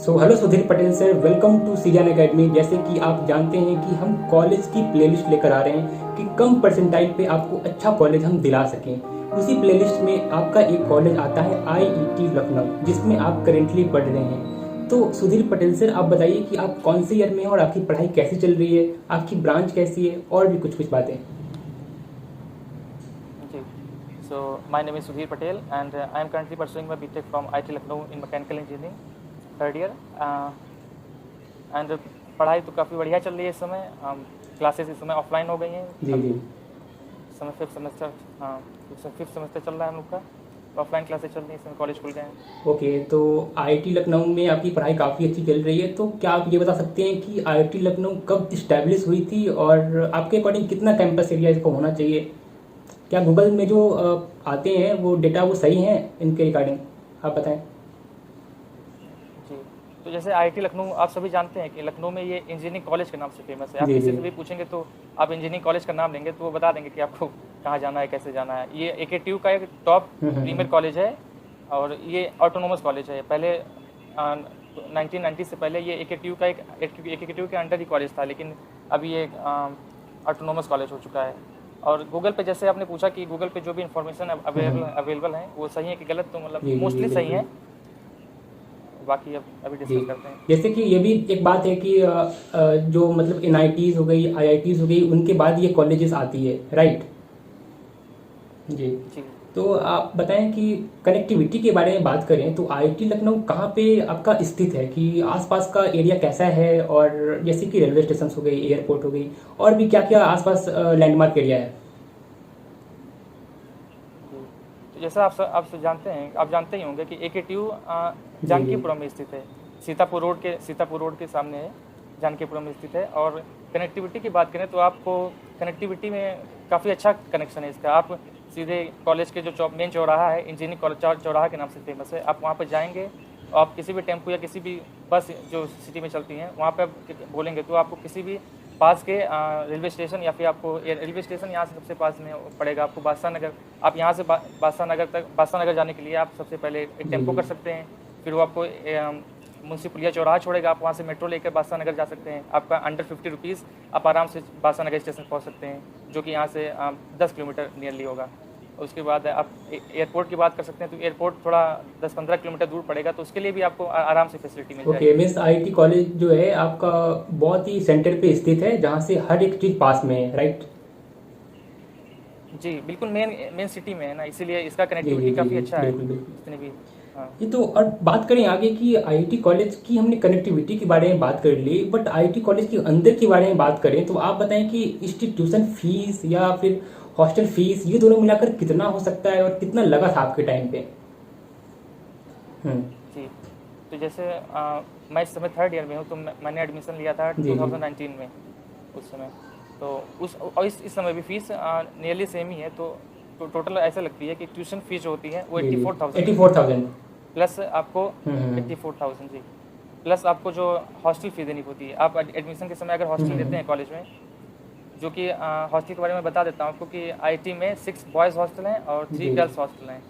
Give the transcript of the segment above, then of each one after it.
Hello Sudhir Patel sir, welcome to Syrian academy. जैसे कि आप जानते हैं कि हम कॉलेज की प्लेलिस्ट लेकर आ रहे हैं कि कम परसेंटाइल पे आपको अच्छा कॉलेज हम दिला सकें। उसी प्लेलिस्ट में आपका एक कॉलेज आता है आईईटी लखनऊ, जिसमें आप करेंटली पढ़ रहे हैं। तो सुधीर पटेल सर, आप बताइए कि आप कौन से ईयर में हैं और आपकी पढ़ाई कैसी चल रही है, आपकी ब्रांच कैसी है, और भी कुछ कुछ बातें। जी, so my name is Sudhir Patel and I am currently pursuing my BTech from IIT Lucknow in mechanical engineering third year and पढ़ाई तो काफ़ी बढ़िया चल रही है इस समय। क्लासेस इस समय ऑफलाइन हो गई हैं। जी अभी जी। इस समय फिफ्थ सेमेस्टर चल रहा है हम लोग का। ऑफलाइन क्लासेस चल रही हैं, इस समय कॉलेज खुल गए हैं। ओके, तो आईआईटी लखनऊ में आपकी पढ़ाई काफ़ी अच्छी चल रही है। तो क्या आप ये बता सकते हैं कि आईआईटी लखनऊ कब इस्टेब्लिश हुई थी और आपके अकॉर्डिंग कितना कैंपस एरिया इसको होना चाहिए? क्या गूगल में जो आते हैं वो डेटा वो सही हैं इनके रिगार्डिंग? आप बताएं। जी, तो जैसे आईआईटी लखनऊ आप सभी जानते हैं कि लखनऊ में ये इंजीनियरिंग कॉलेज के नाम से फेमस है। आप जी किसी जी। से भी पूछेंगे तो आप इंजीनियरिंग कॉलेज का नाम लेंगे तो वो बता देंगे कि आपको कहाँ जाना है, कैसे जाना है। ये एकेटीयू का एक टॉप प्रीमियर कॉलेज है और ये ऑटोनोमस कॉलेज है। पहले 1990 से पहले ये एकेटीयू का एकेटीयू के अंडर ही कॉलेज था, लेकिन अभी ये ऑटोनोमस कॉलेज हो चुका है। और गूगल पे जैसे आपने पूछा कि गूगल पे जो भी इन्फॉर्मेशन अवेलेबल है वो सही है कि गलत, तो जी मतलब जी जी मोस्टली सही बिल्कुल। है। बाकी अब अभी जी, डिस्कस करते हैं। जैसे कि ये भी एक बात है कि जो मतलब एनआईटीज हो गई, आईआईटीज हो गई, उनके बाद ये कॉलेजेस आती है, राइट? जी। जी तो आप बताएं कि कनेक्टिविटी के बारे में बात करें तो आईआईटी लखनऊ कहाँ पे आपका स्थित है, कि आसपास का एरिया कैसा है, और जैसे कि रेलवे स्टेशन हो गई, एयरपोर्ट हो गई, और भी क्या क्या आसपास लैंडमार्क एरिया है? जी, तो जैसा आप जानते हैं, आप जानते ही होंगे कि एकेटीयू जी जी। जानकीपुरम में स्थित है। सीतापुर रोड के सामने है, जानकीपुरम में स्थित है। और कनेक्टिविटी की बात करें तो आपको कनेक्टिविटी में काफ़ी अच्छा कनेक्शन है इसका। आप सीधे कॉलेज के जो मेन चौराहा है, इंजीनियरिंग कॉलेज चौराहा के नाम से फेमस है, आप वहाँ पर जाएंगे और आप किसी भी टेम्पो या किसी भी बस जो सिटी में चलती हैं वहाँ पर बोलेंगे तो आपको किसी भी पास के रेलवे स्टेशन, या फिर आपको रेलवे स्टेशन यहाँ से सबसे पास में पड़ेगा आपको बादशाह नगर। आप यहाँ से बादशाह नगर जाने के लिए आप सबसे पहले एक टेम्पो कर सकते हैं, फिर वो आपको मुंशी पुलिया चौराहा छोड़ेगा, आप वहाँ से मेट्रो लेकर बादशाह नगर जा सकते हैं। आपका अंडर 50 रुपीज़ आप आराम से बादशाह नगर स्टेशन पहुँच सकते हैं, जो कि यहाँ से 10 किलोमीटर नियरली होगा। उसके बाद आप एयरपोर्ट की बात कर सकते हैं, तो एयरपोर्ट थोड़ा 10-15 किलोमीटर दूर पड़ेगा, तो उसके लिए भी आपको आराम से फैसिलिटी मिल ओके, जाएगी। मीन्स आईआईटी कॉलेज जो है आपका बहुत ही सेंटर पे स्थित है, जहाँ से हर एक चीज़ पास में है, राइट? जी, बिल्कुल मेन सिटी में है ना, इसीलिए इसका जी जी कनेक्टिविटी जी काफ़ी जी अच्छा है। बिल्कुल बिल्कुल। जितने भी हाँ ये तो, और बात करें आगे कि आईआईटी कॉलेज की हमने कनेक्टिविटी के बारे में बात कर ली, बट आईआईटी कॉलेज के अंदर के बारे में बात करें तो आप बताएं कि इंस्टीट्यूशन फीस या फिर हॉस्टल फीस, ये दोनों मिलाकर कितना हो सकता है और कितना लगा था आपके टाइम पे? हम्म। जी, तो जैसे मैं इस समय थर्ड ईयर में हूँ, तो मैंने एडमिशन लिया था जी जी। 2019 में उस समय। तो और इस समय भी फीस नियरली सेम ही है। तो टोटल ऐसा लगती है कि ट्यूशन फीस जो होती है वो जी जी। 84,000 एटी होती फोर है, थाउजेंड प्लस आपको हम्म 84,000 जी, प्लस आपको जो हॉस्टल फी देनी होती है। आप एडमिशन के समय अगर हॉस्टल लेते हैं कॉलेज में, जो कि हॉस्टल के बारे में बता देता हूँ आपको कि आईटी में 6 बॉयज़ हॉस्टल हैं और 3 जी। गर्ल्स हॉस्टल हैं,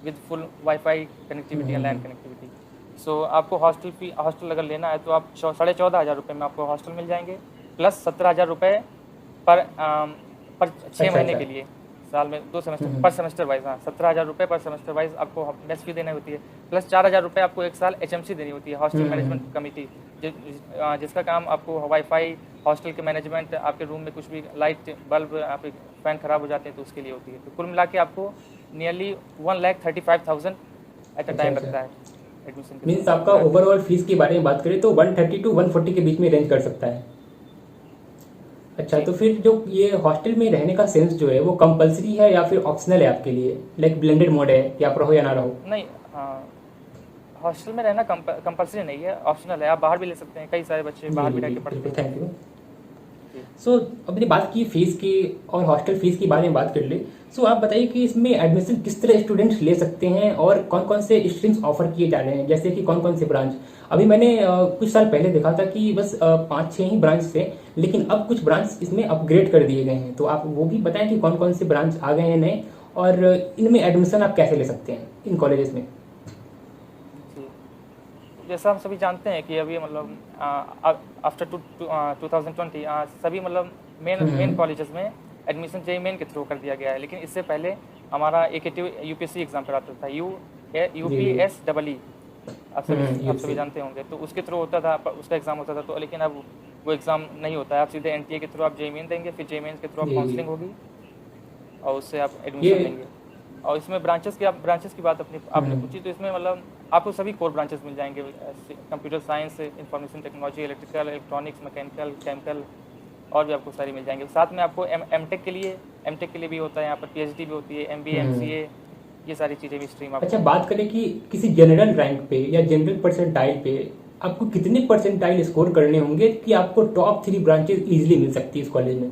with full wifi connectivity and land connectivity. So आपको हॉस्टल अगर लेना है तो आप 14,500 रुपये में आपको हॉस्टल मिल जाएंगे, प्लस 17,000 रुपये पर 6 अच्छा महीने अच्छा। के लिए, साल में 2 सेमेस्टर पर सेमेस्टर वाइज। हाँ, 17,000 रुपये पर सेमेस्टर वाइज आपको मेस फी देनी होती है, प्लस 4,000 रुपये आपको एक साल एचएमसी देनी होती है, हॉस्टल मैनेजमेंट कमेटी, जिसका काम आपको वाईफाई, हॉस्टल के मैनेजमेंट, आपके रूम में कुछ भी लाइट बल्ब, आपके फ़ैन ख़राब हो जाते हैं तो उसके लिए होती है। तो कुल मिला के आपको नियरली 1,35,000 एट अ अच्छा टाइम अच्छा। लगता है एडमिशन के मीन्स समय आपका मिला के। ओवरऑल फीस के बारे में बात करें तो 130 टू 140 के बीच में रेंज कर सकता है। अच्छा, जी, तो फिर जो ये हॉस्टल में रहने का सेंस जो है वो कंपलसरी है या फिर ऑप्शनल है आपके लिए, लाइक ब्लेंडेड मोड है कि आप रहो या ना रहो? नहीं, हॉस्टल में रहना कंपल्सरी नहीं है, ऑप्शनल है। आप बाहर भी ले सकते हैं, कई सारे बच्चे जी बाहर जी भी रह जी के पढ़ते बिल्कुल, हैं। Thank you. जी सो अपनी बात की फीस की और हॉस्टल फीस के बारे में बात कर ले। सो आप बताइए कि इसमें एडमिशन किस तरह स्टूडेंट्स ले सकते हैं और कौन कौन से स्ट्रीम्स ऑफर किए जा रहे हैं, जैसे कि कौन कौन से ब्रांच? अभी मैंने कुछ साल पहले देखा था कि बस 5-6 ही ब्रांच थे, लेकिन अब कुछ ब्रांच इसमें अपग्रेड कर दिए गए हैं। तो आप वो भी बताएं कि कौन कौन से ब्रांच आ गए हैं नए, और इनमें एडमिशन आप कैसे ले सकते हैं इन कॉलेजेस में? जी, जैसा हम सभी जानते हैं कि अभी मतलब आफ्टर 2020 सभी मतलब मेन कॉलेजेस में एडमिशन जेईई मेन के थ्रू कर दिया गया है, लेकिन इससे पहले हमारा एकेटिव यूपीएससी एग्जाम कराता था, यूपीएस डबल ई, आप सभी जानते होंगे, तो उसके थ्रू होता था, उसका एग्जाम होता था। तो लेकिन अब वो एग्जाम नहीं होता है, आप सीधे एनटीए के थ्रू आप जेईई मेन देंगे, फिर जेईई मेन के थ्रू आप काउंसलिंग होगी और उससे आप एडमिशन लेंगे। और इसमें ब्रांचेस की बात आपने पूछी, तो इसमें मतलब आपको सभी कोर ब्रांचेस मिल जाएंगे, computer science, information technology, electrical, electronics, mechanical, chemical, और भी आपको सारी मिल जाएंगे। साथ में आपको एमटेक के लिए भी होता है, यहाँ पर पीएचडी भी होती है, एमबीए, एमसीए, ये सारी चीज़ें भी स्ट्रीम आपको। अच्छा, बात करें कि किसी जनरल रैंक पे या जनरल परसेंटाइल पे आपको कितने परसेंटाइल स्कोर करने होंगे कि आपको टॉप 3 ब्रांचेस इजीली मिल सकती है इस कॉलेज में?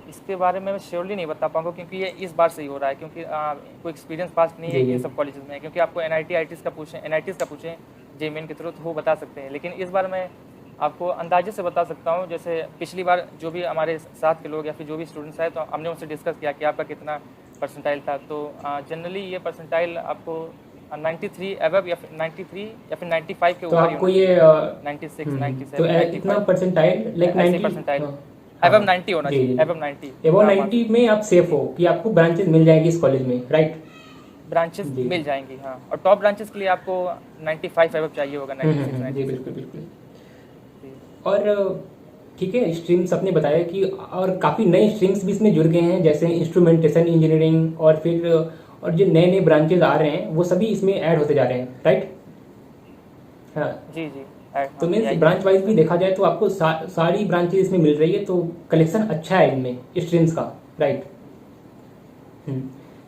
इसके बारे में मैं श्योरली नहीं बता पाऊंगा, क्योंकि ये इस बार से ही हो रहा है, क्योंकि कोई एक्सपीरियंस पास नहीं है इन सब कॉलेजेस में, क्योंकि आपको एनआईटीज का पूछें जेईई मेन के थ्रू, तो वो बता सकते हैं। लेकिन इस बार मैं आपको अंदाजे से बता सकता हूँ, जैसे पिछली बार जो भी हमारे साथ के लोग या फिर जो भी स्टूडेंट्स आए, तो हमने उनसे डिस्कस किया कि आपका कितना परसेंटाइल था। तो जनरली ये परसेंटाइल आपको 93 एबव या फिर 93 या फिर 95 के ऊपर, तो आपको ये 96, 97, तो इतना परसेंटाइल लाइक 90 परसेंटाइल एबव 90 होना चाहिए, एबव 90, एबव 90 में आप सेफ हो कि आपको ब्रांचेस मिल जाएगी इस कॉलेज में, राइट? ब्रांचेस मिल जाएंगी, हाँ। और टॉप ब्रांचेस के लिए आपको 95 एबव चाहिए होगा, 96, 96। जी बिल्कुल बिल्कुल। और ठीक है, स्ट्रीम्स आपने बताया कि और काफ़ी नए स्ट्रीम्स भी इसमें जुड़ गए हैं, जैसे इंस्ट्रूमेंटेशन इंजीनियरिंग, और फिर और जो नए नए ब्रांचेज आ रहे हैं वो सभी इसमें ऐड होते जा रहे हैं, राइट? हाँ जी जी। तो मीन्स ब्रांच वाइज भी देखा जाए तो आपको सारी ब्रांचेज इसमें मिल रही है, तो कलेक्शन अच्छा है इनमें स्ट्रीम्स का, राइट?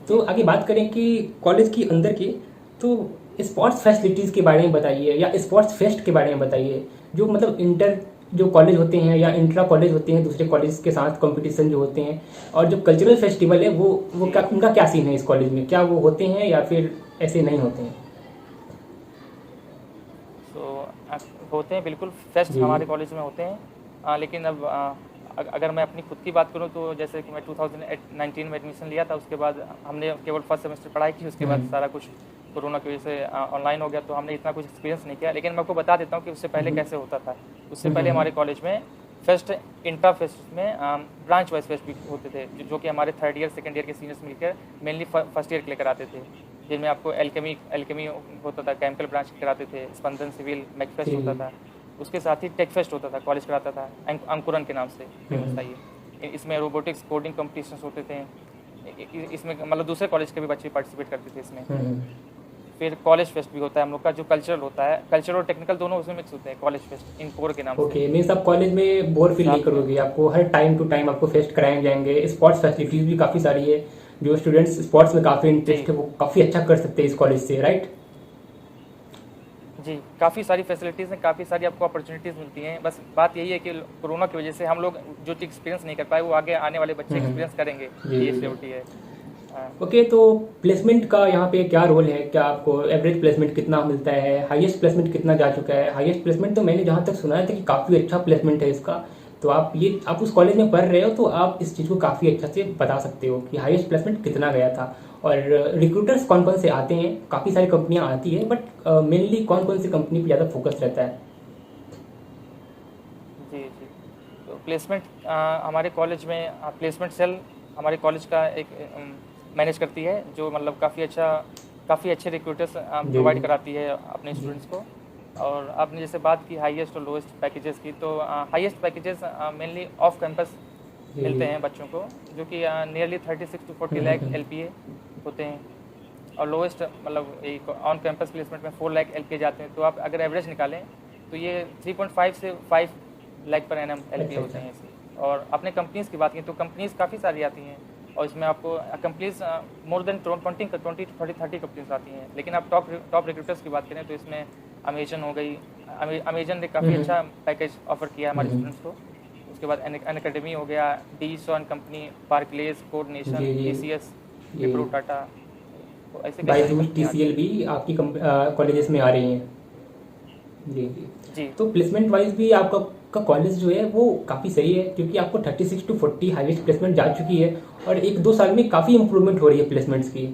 तो आगे बात करें कि कॉलेज की अंदर की, तो स्पोर्ट्स फैसिलिटीज़ के बारे में बताइए या स्पोर्ट्स फेस्ट के बारे में बताइए, जो मतलब इंटर जो कॉलेज होते हैं या इंट्रा कॉलेज होते हैं, दूसरे कॉलेज के साथ कंपटीशन जो होते हैं, और जो कल्चरल फेस्टिवल है वो क्या, उनका क्या सीन है इस कॉलेज में? क्या वो होते हैं या फिर ऐसे नहीं होते हैं? होते हैं, बिल्कुल फेस्ट हमारे कॉलेज में होते हैं। लेकिन अब अगर मैं अपनी खुद की बात करूं, तो जैसे कि मैं 2019 में एडमिशन लिया था, उसके बाद हमने केवल फर्स्ट सेमेस्टर पढ़ाई की, उसके बाद सारा कुछ कोरोना की वजह से ऑनलाइन हो गया, तो हमने इतना कुछ एक्सपीरियंस नहीं किया। लेकिन मैं आपको बता देता हूँ कि उससे पहले कैसे होता था। उससे पहले हमारे कॉलेज में फेस्ट, इंट्रा फेस्ट में ब्रांच वाइज फेस्ट भी होते थे, जो कि हमारे थर्ड ईयर सेकेंड ईयर के सीनियर्स मिलकर मेनली फर्स्ट ईयर के लिए कराते थे, जिनमें आपको एल्केमी होता था, केमिकल ब्रांच कराते थे, स्पंदन सिविल, मैकफेस्ट होता था, उसके साथ ही टेक फेस्ट होता था, कॉलेज कराता था, अंकुरन के नाम से फेमस था ये। इसमें रोबोटिक्स कोडिंग कॉम्पिटिशन्स होते थे, इसमें मतलब दूसरे कॉलेज के भी बच्चे पार्टिसिपेट करते थे इसमें। फिर कॉलेज फेस्ट भी होता है हम लोग का, जो कल्चरल होता है, कल्चरल और टेक्निकल दोनों उसमें मिक्स होते हैं, कॉलेज फेस्ट इन कोर के नाम से। ओके, मीन्स आप कॉलेज में बोर फील नहीं करोगे, आपको हर टाइम टू टाइम आपको फेस्ट कराए जाएंगे। स्पोर्ट्स फैसिलिटीज भी काफ़ी सारी है, जो स्टूडेंट्स स्पोर्ट्स में काफ़ी इंटरेस्ट है वो काफ़ी अच्छा कर सकते हैं इस कॉलेज से, राइट? जी, काफ़ी सारी फैसिलिटीज़ हैं, काफ़ी सारी आपको अपॉर्चुनिटीज़ मिलती हैं। बस बात यही है कि कोरोना की वजह से हम लोग जो चीज़ एक्सपीरियंस नहीं कर पाए, वो आगे आने वाले बच्चे एक्सपीरियंस करेंगे, ये सिक्योरिटी है। ओके, तो प्लेसमेंट का यहाँ पे क्या रोल है? क्या आपको एवरेज प्लेसमेंट कितना मिलता है? हाईएस्ट प्लेसमेंट कितना जा चुका है? हाईएस्ट प्लेसमेंट तो मैंने जहाँ तक सुना है कि काफ़ी अच्छा प्लेसमेंट है इसका। तो आप उस कॉलेज में पढ़ रहे हो, तो आप इस चीज़ को काफ़ी अच्छा से बता सकते हो कि हाईएस्ट प्लेसमेंट कितना गया था, और रिक्रूटर्स कौन कौन से आते हैं? काफ़ी सारी कंपनियाँ आती है, बट मेनली कौन कौन सी कंपनी पर ज़्यादा फोकस रहता है? जी जी, तो प्लेसमेंट हमारे कॉलेज में प्लेसमेंट सेल हमारे कॉलेज का एक मैनेज करती है, जो मतलब काफ़ी अच्छे रिक्रूटर्स प्रोवाइड कराती है अपने स्टूडेंट्स को। और आपने जैसे बात की हाईएस्ट और लोएस्ट पैकेजेस की, तो highest packages mainly off campus मिलते हैं बच्चों को, जो कि नियरली 36 to 40 लाख LPA होते हैं, और लोएस्ट मतलब एक ऑन कैंपस प्लेसमेंट में 4 लाख LPA जाते हैं। तो आप अगर एवरेज निकालें तो ये 3.5 से 5 लाख पर एनम LPA होते हैं इसे। और अपने कंपनीज़ की बात की तो कंपनीज़ काफ़ी सारी आती हैं, और इसमें आपको companies more than 20 to 30 companies आती हैं। लेकिन आप टॉप रिक्रूटर्स की बात करें तो इसमें अमेजन हो गई, अमेजन ने काफ़ी अच्छा पैकेज ऑफर किया है हमारे स्टूडेंट्स को। उसके बाद अनअकैडमी हो गया, डीसॉन कंपनी, पार्कलेस, कोऑर्डिनेशन, TCS, विप्रो, टाटा, ऐसे TCL भी आपकी कॉलेजेस में आ रही हैं। जी जी, तो प्लेसमेंट वाइज भी आपका कॉलेज जो है वो काफ़ी सही है, क्योंकि आपको 36 to 40 हाईएस्ट प्लेसमेंट जा चुकी है, और 1-2 साल में काफ़ी इंप्रूवमेंट हो रही है प्लेसमेंट्स की।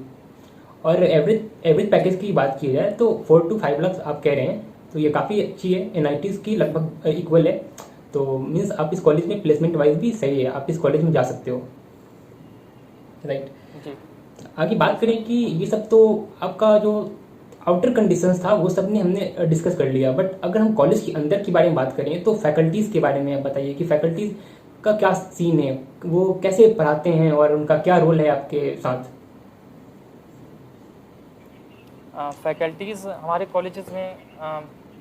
और एवरेज पैकेज की बात की जाए तो 4 to 5 लाख आप कह रहे हैं, तो ये काफ़ी अच्छी है, NITs की लगभग इक्वल है। तो मीन्स आप इस कॉलेज में प्लेसमेंट वाइज भी सही है, आप इस कॉलेज में जा सकते हो, राइट। जी। आगे बात करें कि ये सब तो आपका जो आउटर कंडीशंस था वो सब ने हमने डिस्कस कर लिया, बट अगर हम कॉलेज के अंदर के बारे में बात करें तो फैकल्टीज़ के बारे में आप बताइए कि फैकल्टीज़ का क्या सीन है, वो कैसे पढ़ाते हैं और उनका क्या रोल है आपके साथ। फैकल्टीज़ हमारे कॉलेजेस में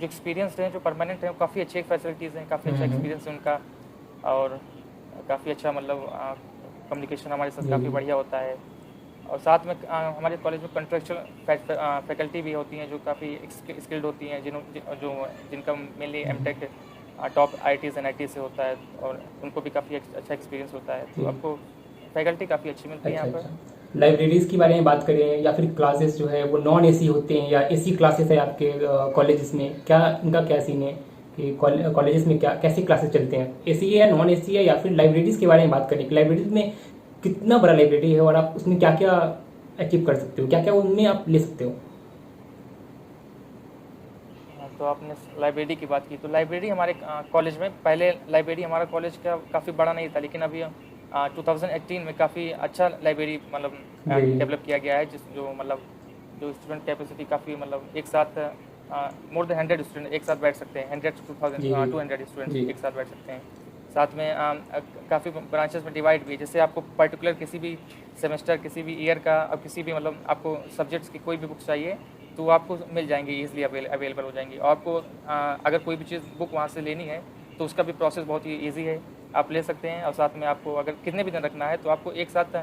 जो एक्सपीरियंस हैं, जो परमानेंट हैं, काफ़ी अच्छे फैसिलिटीज़ हैं, काफ़ी अच्छा एक्सपीरियंस है उनका, और काफ़ी अच्छा मतलब कम्युनिकेशन हमारे साथ काफ़ी बढ़िया होता है। और साथ में हमारे कॉलेज में कंट्रेक्चुअल फैकल्टी भी होती हैं जो काफ़ी स्किल्ड होती हैं, जिनका mainly MTech top IITs NITs से होता है, और उनको भी काफ़ी अच्छा एक्सपीरियंस होता है। तो आपको फैकल्टी काफ़ी अच्छी मिलती है यहाँ पर। लाइब्रेरीज की बारे में बात करें या फिर क्लासेस जो है वो नॉन AC होते हैं या AC क्लासेस है आपके कॉलेजेस में, क्या इनका क्या सीन है कि कॉलेजेस में क्या कैसी क्लासेस चलते हैं, AC है या नॉन AC है, या फिर लाइब्रेरीज के बारे में बात करें कि लाइब्रेरीज में कितना बड़ा लाइब्रेरी है और आप उसमें क्या क्या अचीव कर सकते हो, क्या क्या उनमें आप ले सकते हो। तो आपने लाइब्रेरी की बात की, तो लाइब्रेरी हमारे कॉलेज में, पहले लाइब्रेरी हमारा कॉलेज का काफ़ी बड़ा नहीं था, लेकिन अभी 2018 में काफ़ी अच्छा लाइब्रेरी मतलब डेवलप किया गया है, जो स्टूडेंट कैपेसिटी काफ़ी मतलब एक साथ मोर देन 100 स्टूडेंट एक साथ बैठ सकते हैं, 100 to 200 स्टूडेंट एक साथ बैठ सकते हैं। साथ में काफ़ी ब्रांचेस में डिवाइड भी है, जैसे आपको पर्टिकुलर किसी भी सेमेस्टर, किसी भी ईयर का, अब किसी भी मतलब आपको सब्जेक्ट्स की कोई भी बुक चाहिए तो आपको मिल जाएंगी, ईजिली अवेलेबल हो जाएंगी। और आपको अगर कोई भी चीज़ बुक वहाँ से लेनी है तो उसका भी प्रोसेस बहुत ही ईजी है, आप ले सकते हैं। और साथ में आपको अगर कितने भी दिन रखना है तो आपको एक साथ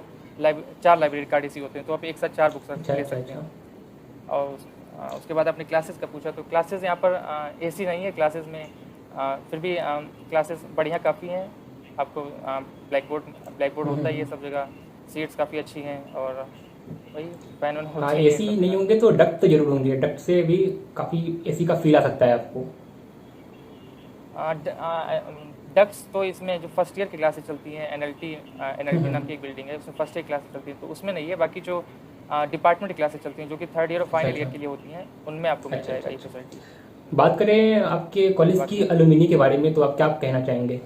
4 लाइब्रेरी कार्ड इसी होते हैं, तो आप एक साथ 4 बुक्स ले सकते हैं। और उसके बाद आपने क्लासेस का पूछा, तो क्लासेस यहाँ पर AC नहीं है क्लासेस में, फिर भी क्लासेस बढ़िया काफ़ी हैं। आपको ब्लैक बोर्ड होता है ये सब जगह, सीट्स काफ़ी अच्छी हैं, और वही फैन AC नहीं होंगे तो डक्ट तो जरूर होंगे, डक्ट से भी काफ़ी AC का फील आ सकता है आपको। डक्ट्स तो इसमें जो फर्स्ट ईयर की क्लासेस चलती हैं, NLT नाम की एक बिल्डिंग है, उसमें फर्स्ट ईयर क्लासेस चलती हैं, तो उसमें नहीं है। बाकी जो डिपार्टमेंट क्लासेस चलती हैं जो कि 3rd ईयर और फाइनल ईयर के लिए होती हैं, उनमें आपको मिल जाएगा ये फैसिलिटी। बात करें आपके कॉलेज की अलुमिनी के बारे में, तो आप क्या कहना चाहेंगे।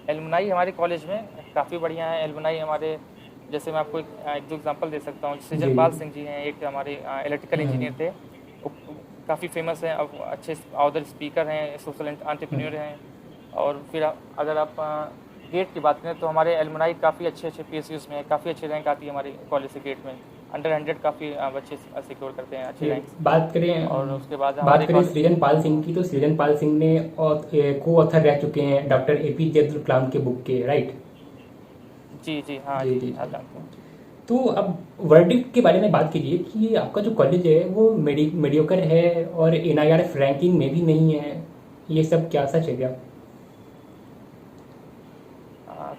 एलुमनाई हमारे कॉलेज में काफ़ी बढ़िया है। एलुमनाई हमारे, जैसे मैं आपको एक दो एग्जांपल दे सकता हूँ। सृजनपाल सिंह जी हैं, एक हमारे इलेक्ट्रिकल इंजीनियर थे, काफ़ी फेमस हैं, अब अच्छे ऑदर स्पीकर हैं, सोशल एंटरप्रेन्योर हैं। और फिर अगर आप गेट की बात करें तो हमारे एलुमनाई काफ़ी अच्छे PSUs में काफ़ी अच्छी रैंक आती है हमारे कॉलेज से। गेट में अंडर 100 काफ़ी बच्चे सिक्योर करते हैं अच्छी रैंक। बात करें और उसके बाद बात करें सृजनपाल सिंह की, तो सृजनपाल सिंह ने को ऑथर रह चुके हैं डॉक्टर APJ अब्दुल कलाम के बुक के, राइट। जी हाँ जी जानते हैं। तो अब वर्डिक्ट के बारे में बात कीजिए कि आपका जो कॉलेज है वो मेडियोकर है और NIRF रैंकिंग में भी नहीं है, ये सब क्या सच है क्या।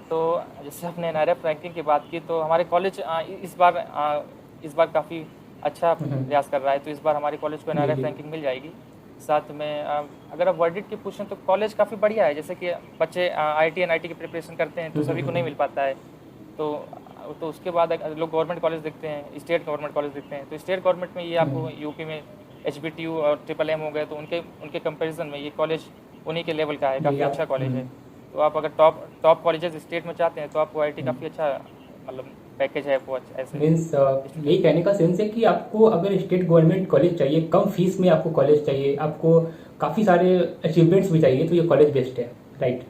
तो जैसे आपने NIRF रैंकिंग की बात की, तो हमारे कॉलेज इस बार काफ़ी अच्छा प्रयास कर रहा है, तो इस बार हमारे कॉलेज को NIRF रैंकिंग मिल जाएगी। साथ में अगर आप वर्डिक्ट की पूछें तो कॉलेज काफ़ी बढ़िया है। जैसे कि बच्चे IIT NIT की प्रिपरेशन करते हैं तो सभी को नहीं मिल पाता है, तो उसके बाद लोग गवर्नमेंट कॉलेज देखते हैं, स्टेट गवर्नमेंट कॉलेज देखते हैं। तो स्टेट गवर्नमेंट में ये आपको यूपी में HBTU और MMM हो गए, तो उनके कंपैरिजन में ये कॉलेज उन्हीं के लेवल का है, काफ़ी अच्छा कॉलेज है। तो आप अगर टॉप कॉलेजेस स्टेट में चाहते हैं तो आपको IIT काफ़ी अच्छा मतलब पैकेज है वो ऐसे। मीन्स यही कहने का सेंस है कि आपको अगर स्टेट गवर्नमेंट कॉलेज चाहिए, कम फीस में आपको कॉलेज चाहिए, आपको काफ़ी सारे अचीवमेंट्स भी चाहिए, तो ये कॉलेज बेस्ट है, राइट।